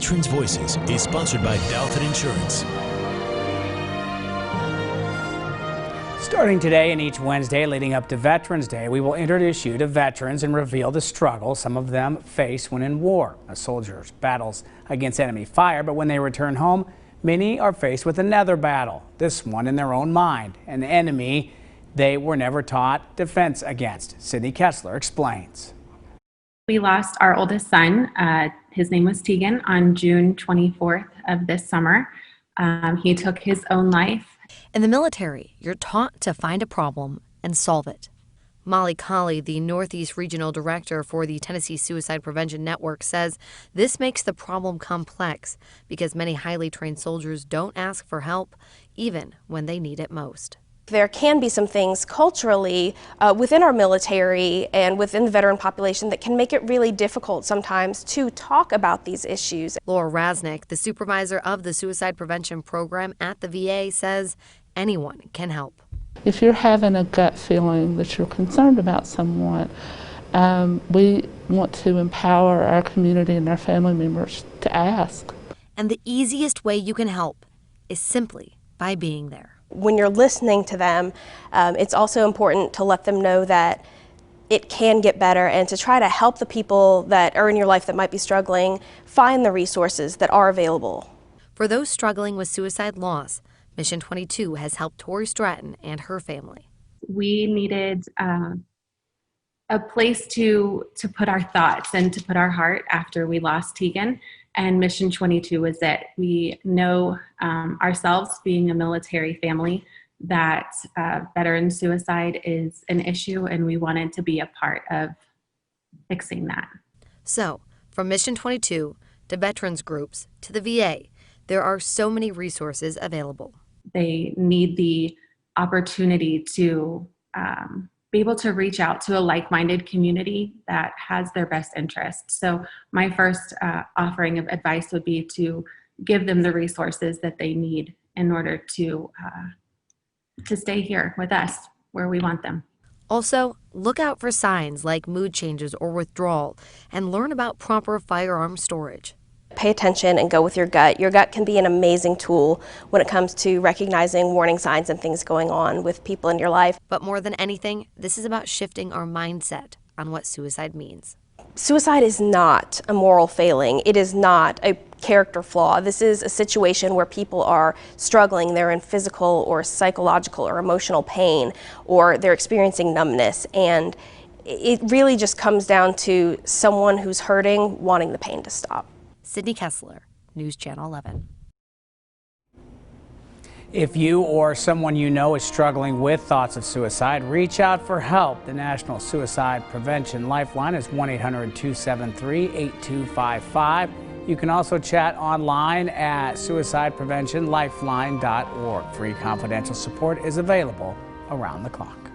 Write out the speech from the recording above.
Veterans Voices is sponsored by Dalton Insurance. Starting today and each Wednesday leading up to Veterans Day, we will introduce you to veterans and reveal the struggle some of them face when in war. A soldier's battles against enemy fire, but when they return home, many are faced with another battle, this one in their own mind, an enemy they were never taught defense against. Sydney Kessler explains. We lost our oldest son, his name was Tegan, on June 24th of this summer. He took his own life. In the military, you're taught to find a problem and solve it. Molly Colley, the Northeast Regional Director for the Tennessee Suicide Prevention Network, says this makes the problem complex because many highly trained soldiers don't ask for help, even when they need it most. There can be some things culturally within our military and within the veteran population that can make it really difficult sometimes to talk about these issues. Laura Rasnick, the supervisor of the suicide prevention program at the VA, says anyone can help. If you're having a gut feeling that you're concerned about someone, we want to empower our community and our family members to ask. And the easiest way you can help is simply by being there. When you're listening to them, it's also important to let them know that it can get better and to try to help the people that are in your life that might be struggling find the resources that are available. For those struggling with suicide loss, Mission 22 has helped Tori Stratton and her family. We needed a place to put our thoughts and to put our heart after we lost Tegan. And Mission 22 was it. We know ourselves, being a military family, that veteran suicide is an issue, and we wanted to be a part of fixing that. So, from Mission 22 to veterans groups to the VA, there are so many resources available. They need the opportunity to be able to reach out to a like-minded community that has their best interests. So my first offering of advice would be to give them the resources that they need in order to stay here with us where we want them. Also, look out for signs like mood changes or withdrawal and learn about proper firearm storage. Pay attention and go with your gut. Your gut can be an amazing tool when it comes to recognizing warning signs and things going on with people in your life. But more than anything, this is about shifting our mindset on what suicide means. Suicide is not a moral failing. It is not a character flaw. This is a situation where people are struggling. They're in physical or psychological or emotional pain, or they're experiencing numbness. And it really just comes down to someone who's hurting, wanting the pain to stop. Sydney Kessler, News Channel 11. If you or someone you know is struggling with thoughts of suicide, reach out for help. The National Suicide Prevention Lifeline is 1-800-273-8255. You can also chat online at suicidepreventionlifeline.org. Free confidential support is available around the clock.